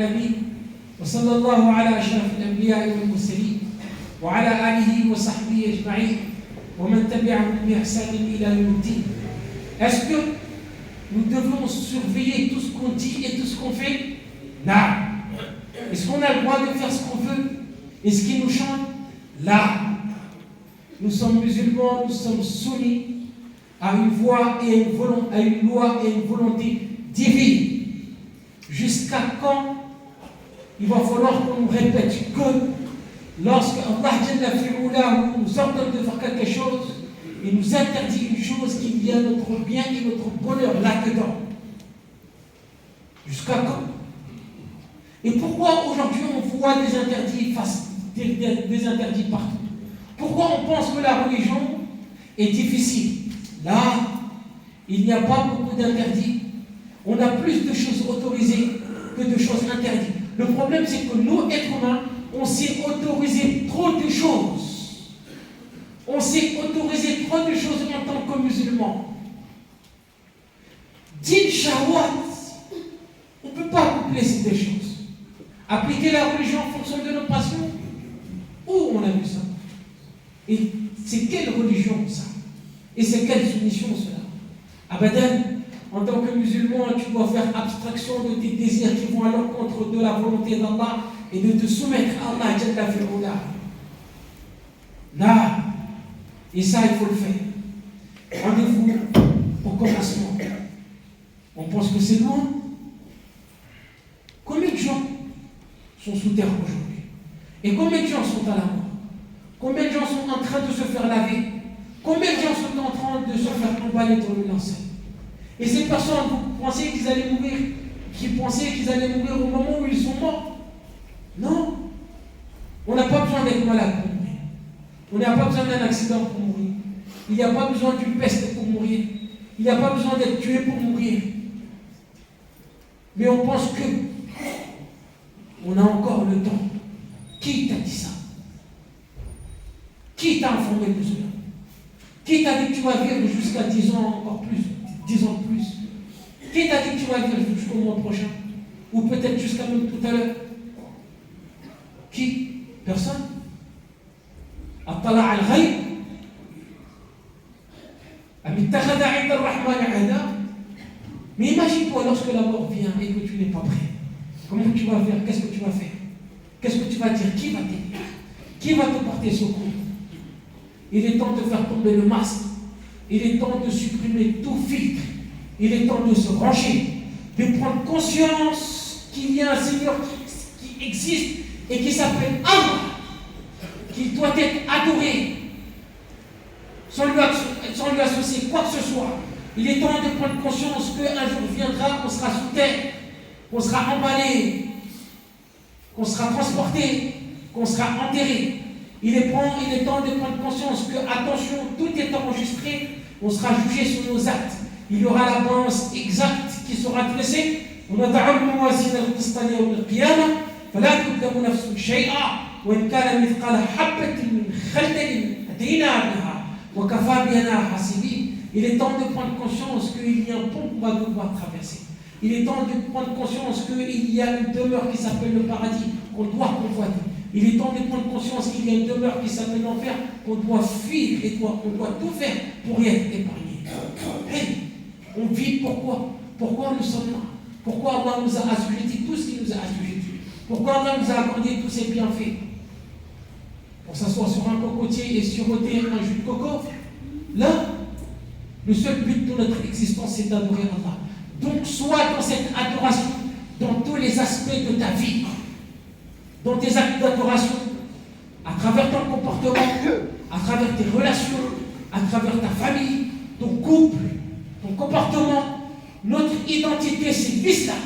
العالمين وصلى الله على أشرف الأنبياء والمرسلين وعلى آله وصحبه أجمعين ومن تبعهم بإحسان إلى يوم الدين. Est-ce que nous devons surveiller tout ce qu'on dit et tout ce qu'on fait? Non. Est-ce qu'on a le droit de faire ce qu'on veut? Est-ce qu'il nous chante? Là. Nous sommes musulmans, nous sommes soumis à une voie et à une loi et une volonté divine. Jusqu'à quand il va falloir qu'on nous répète que lorsque Allah nous ordonne de faire quelque chose, il nous interdit une chose qu'il y a notre bien et notre bonheur là-dedans. Jusqu'à quand? Et pourquoi aujourd'hui on voit des interdits partout? Pourquoi on pense que la religion est difficile? Là, il n'y a pas beaucoup d'interdits. On a plus de choses autorisées que de choses interdites. Le problème, c'est que nous, êtres humains, on s'est autorisé trop de choses. On s'est autorisé trop de choses en tant que musulmans. Din shahwat, on ne peut pas coupler ces deux choses. Appliquer la religion en fonction de nos passions. Où on a vu ça? Et c'est quelle religion ça? Et c'est quelle soumission cela? Abadan, en tant que musulman, tu dois faire abstraction de tes désirs qui vont à l'encontre de la volonté d'Allah et de te soumettre à Allah Jalla fi'oula. Là, et ça il faut le faire. Rendez-vous au commencement. On pense que c'est loin. Combien de gens sont sous terre aujourd'hui? Et combien de gens sont à la mort? Combien de gens sont en train de se faire laver? Combien de gens sont en train de se faire emballer dans le linceul? Et ces personnes, vous pensez qu'ils allaient mourir? Qui pensaient qu'ils allaient mourir au moment où ils sont morts? Non. On n'a pas besoin d'être malade pour mourir. On n'a pas besoin d'un accident pour mourir. Il n'y a pas besoin d'une peste pour mourir. Il n'y a pas besoin d'être tué pour mourir. Mais on pense que on a encore le temps. Qui t'a dit ça? Qui t'a informé de cela? Qui t'a dit que tu vas vivre jusqu'à 10 ans, encore plus, 10 ans de plus? Qui t'a dit que tu vas vivre jusqu'au mois prochain? Ou peut-être jusqu'à même tout à l'heure? Qui? Personne. Attala al-ghayb. Mais imagine-toi lorsque la mort vient et que tu n'es pas prêt. Comment tu vas faire? Qu'est-ce que tu vas faire? Qu'est-ce que tu vas dire? Qui va t'aider? Qui va te porter secours? Il est temps de faire tomber le masque. Il est temps de supprimer tout filtre. Il est temps de se ranger, de prendre conscience qu'il y a un Seigneur qui existe et qui s'appelle Allah, qui doit être adoré sans lui associer quoi que ce soit. Il est temps de prendre conscience qu'un jour viendra, qu'on sera sous terre, qu'on sera emballé, qu'on sera transporté, qu'on sera enterré. Il est temps de prendre conscience que, attention, tout est enregistré, on sera jugé sur nos actes. Il y aura la balance exacte qui sera dressée. Il est temps de prendre conscience qu'il y a un pont qu'on va devoir traverser. Il est temps de prendre conscience qu'il y a une demeure qui s'appelle le paradis, qu'on doit convoiter. Il est temps de prendre conscience qu'il y a une demeure qui s'appelle l'enfer, qu'on doit fuir et qu'on doit tout faire pour y être épargné. Hey, on vit pourquoi? Pourquoi nous sommes là? Pourquoi Allah nous a assujettis tout ce qu'il nous a assujettis? Pourquoi Allah nous a accordé tous ces bienfaits? Pour s'asseoir sur un cocotier et siroter un jus de coco? Là, le seul but de notre existence, c'est d'adorer Allah. Donc, sois dans cette adoration, dans tous les aspects de ta vie, dans tes actes d'adoration, à travers ton comportement, à travers tes relations, à travers ta famille, ton couple, ton comportement. Notre identité, c'est l'islam.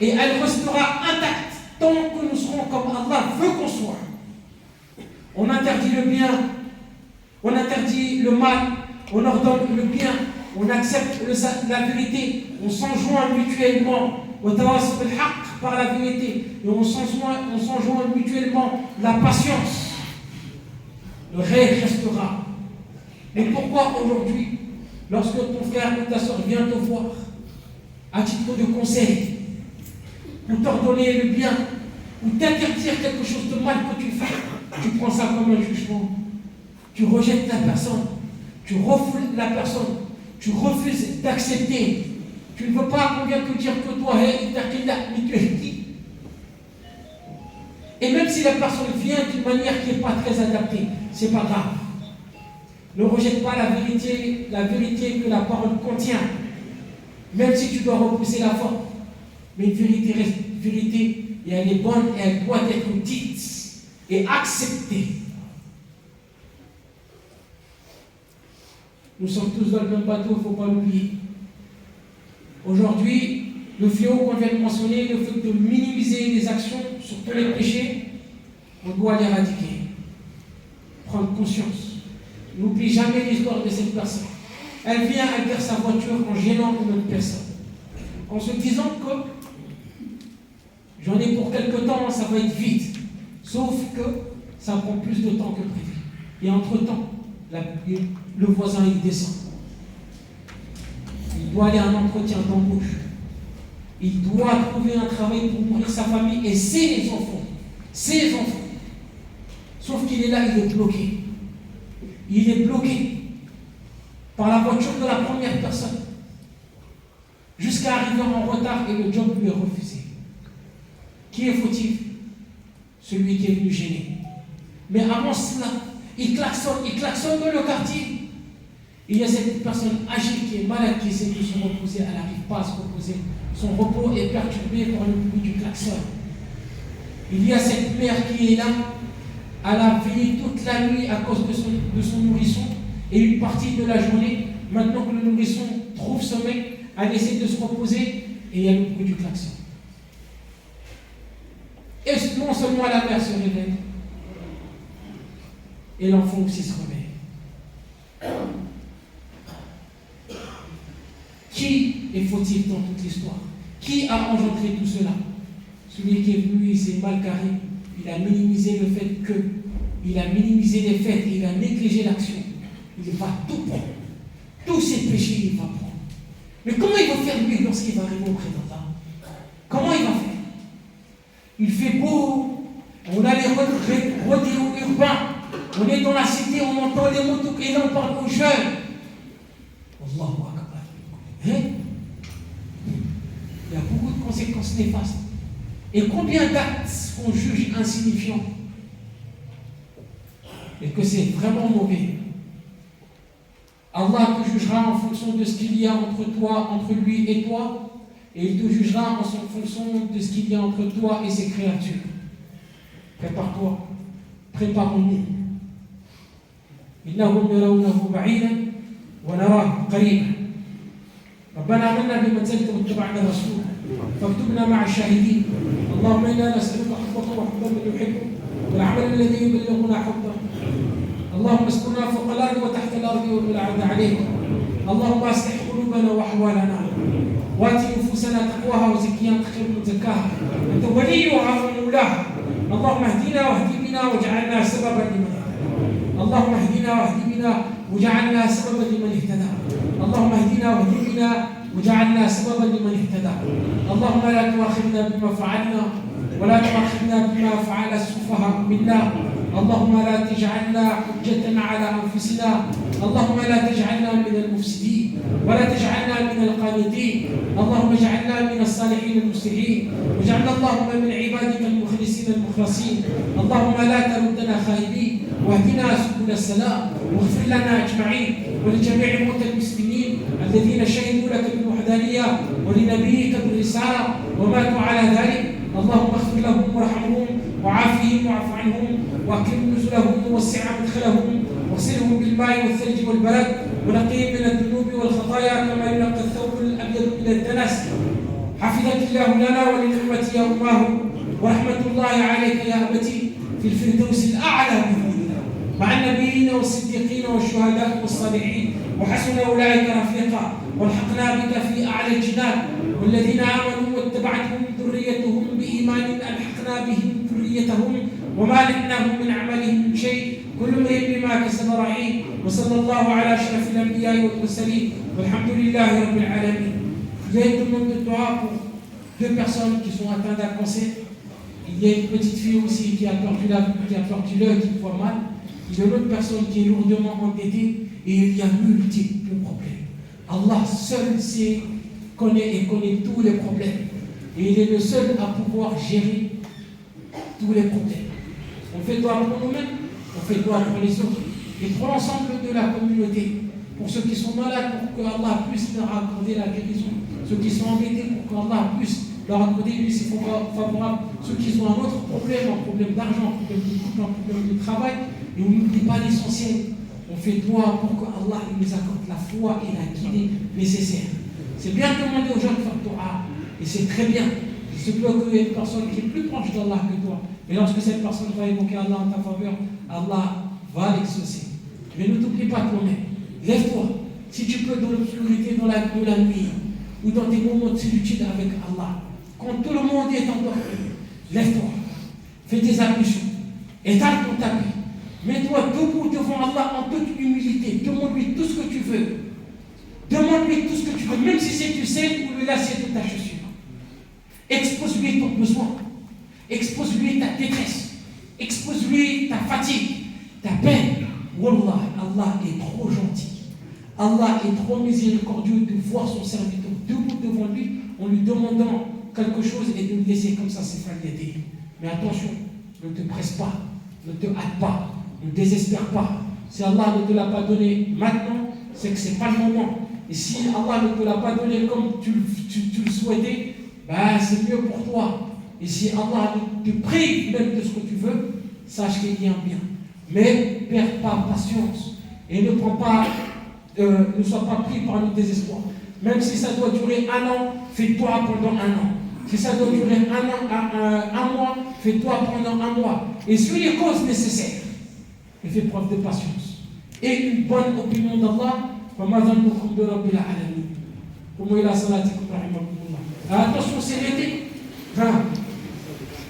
Et elle restera intacte tant que nous serons comme Allah veut qu'on soit. On interdit le bien, on interdit le mal, on ordonne le bien, on accepte la vérité, on s'enjoint mutuellement par la vérité, et on s'enjoint mutuellement la patience. Le rêve restera. Mais pourquoi aujourd'hui, lorsque ton frère ou ta soeur vient te voir, à titre de conseil, ou t'ordonner le bien, ou t'interdire quelque chose de mal que tu fais, tu prends ça comme un jugement. Tu rejettes la personne, tu refoules la personne, tu refuses d'accepter. Tu ne veux pas qu'on vienne te dire que toi, mais tu es qui? Et même si la personne vient d'une manière qui n'est pas très adaptée, c'est pas grave. Ne rejette pas la vérité que la parole contient. Même si tu dois repousser la forme. Mais une vérité reste vérité et elle est bonne et elle doit être dite et acceptée. Nous sommes tous dans le même bateau, il ne faut pas l'oublier. Aujourd'hui, le fléau qu'on vient de mentionner, le fait de minimiser les actions sur tous les péchés, on doit l'éradiquer. Prendre conscience. N'oublie jamais l'histoire de cette personne. Elle vient à faire sa voiture en gênant une autre personne. En se disant que j'en ai pour quelque temps, ça va être vite. Sauf que ça prend plus de temps que prévu. Et entre-temps, le voisin il descend. Il doit aller à un entretien d'embauche. Il doit trouver un travail pour nourrir sa famille et ses enfants. Ses enfants. Sauf qu'il est là, il est bloqué. Il est bloqué par la voiture de la première personne. Jusqu'à arriver en retard et le job lui est refusé. Qui est fautif? Celui qui est venu gêner. Mais avant cela, il klaxonne dans le quartier. Il y a cette personne âgée qui est malade, qui essaie de se reposer, elle n'arrive pas à se reposer. Son repos est perturbé par le bruit du klaxon. Il y a cette mère qui est là, elle a veillé toute la nuit à cause de son nourrisson, et une partie de la journée, maintenant que le nourrisson trouve sommeil, elle essaie de se reposer, et il y a le bruit du klaxon. Et non seulement la mère se réveille, et l'enfant aussi se réveille. Qui est fautif dans toute l'histoire? Qui a engendré tout cela? Celui qui est venu, il s'est mal carré. Il a minimisé le fait que, il a minimisé les faits, il a négligé l'action. Il va tout prendre. Tous ses péchés, il va prendre. Mais comment il va faire lui lorsqu'il va arriver auprès d'Allah? Comment il va faire? Il fait beau, on a les rodéos urbains, on est dans la cité, on entend les mots et là on parle aux jeunes. Allahu Akbar. Il y a beaucoup de conséquences néfastes. Et combien d'actes qu'on juge insignifiants et que c'est vraiment mauvais. Allah te jugera en fonction de ce qu'il y a entre lui et toi, et il te jugera en fonction de ce qu'il y a entre toi et ses créatures. Prépare-toi, préparons-nous. إنهم يرونه بعيدا ونراه قريبا. ربنا آمنا بما أنزلت واتبعنا الرسول فاكتبنا مع الشاهدين. اللهم إنا نسألك حبك وحب من يحبك والعمل الذي يبلغنا حبك. اللهم استرنا فوق الأرض وتحت الأرض والعود عليك. اللهم أصلح قلوبنا وأحوالنا وآت نفوسنا تقواها وزكيها أنت خير من زكاها أنت وليها ومولاها. اللهم اهدنا واهد بنا واجعلنا سببا لمن اهتدى. اللهم اهدنا واهد بنا وجعلنا سببا لمن اهتدى. اللهم اهدنا واهد بنا وجعلنا سببا لمن اهتدى. اللهم لا تؤاخذنا بما فعلنا ولا تؤاخذنا بما فعل السفهاء منا. اللهم لا تجعلنا حجة على أنفسنا. اللهم لا تجعلنا من المفسدين ولا تجعلنا من القانتين. اللهم اجعلنا من الصالحين المصلحين واجعلنا اللهم من عبادك المخلصين المخلصين. اللهم لا تردنا خائبين واهدنا سبل السلام واغفر لنا أجمعين ولجميع موتى المسلمين الذين شهدوا لك بالوحدانية ولنبيك بالرسالة وماتوا على ذلك. اللهم اغفر لهم وارحمهم وعافهم واعف عنهم واكرم نزلهم ووسع مدخلهم واغسلهم بالماء والثلج والبرد ونقيهم من الذنوب والخطايا كما ينقى الثوب الابيض من الدنس. حفظك الله لنا ولنعمتي يا اماه ورحمه الله عليك يا ابتي في الفردوس الاعلى بفضلنا مع النبيين والصديقين والشهداء والصالحين وحسن اولئك رفيقا والحقنا بك في اعلى الجنان. والذين امنوا واتبعتهم ذريتهم بايمان الحقنا بهم ذريتهم وما لحناهم من عملهم من شيء كل امرئ بما كسب رهين. وصلى الله على اشرف الانبياء والمرسلين والحمد لله رب العالمين. Je demande de toi 2 personnes qui sont atteintes d'un cancer. Il y a une petite fille aussi qui a perdu l'œil, qui voit mal. Il y a une autre personne qui est lourdement endettée et il y a multiples problèmes. Allah seul connaît tous les problèmes. Et il est le seul à pouvoir gérer tous les problèmes. On fait droit pour nous-mêmes, on fait droit pour les autres. Et pour l'ensemble de la communauté, pour ceux qui sont malades, pour que Allah puisse leur accorder la guérison. Ceux qui sont embêtés, pour qu'Allah puisse leur accorder lui c'est favorable. Ceux qui ont un autre problème, un problème d'argent, un problème de couple, un problème de travail, et on n'oublie pas l'essentiel. On fait droit pour que Allah nous accorde la foi et la guidée nécessaire. C'est bien de demander aux gens de faire dua, et c'est très bien. Il se peut qu'il y ait une personne qui est plus proche d'Allah que toi. Et lorsque cette personne va évoquer Allah en ta faveur, Allah va l'exaucer. Mais ne t'oublie pas toi-même. Lève-toi. Si tu peux, dans l'obscurité, dans la nuit, ou dans tes moments de solitude avec Allah, quand tout le monde est endormi, lève-toi. Fais tes ablutions. Étale ton tapis. Mets-toi debout devant Allah en toute humilité. Demande-lui tout ce que tu veux. Demande-lui tout ce que tu veux, même si c'est du sel ou le lacet de ta chaussure. Expose-lui ton besoin. Expose-lui ta détresse. Expose-lui ta fatigue, ta peine. Wallah, Allah est trop gentil. Allah est trop miséricordieux de voir son serviteur debout devant lui en lui demandant quelque chose et de le laisser comme ça, c'est l'aider. Mais attention, ne te presse pas, ne te hâte pas, ne désespère pas. Si Allah ne te l'a pas donné maintenant, c'est que ce n'est pas le moment. Et si Allah ne te l'a pas donné comme tu le souhaitais, ben c'est mieux pour toi. Et si Allah te prive même de ce que tu veux, sache qu'il y a un bien. Mais perds pas patience et ne sois pas pris par le désespoir. Même si ça doit durer 1 an, fais-toi pendant 1 an. Si ça doit durer un mois, fais-toi pendant 1 mois. Et suis les causes nécessaires. Et fais preuve de patience. Et une bonne opinion d'Allah. Attention, c'est l'été.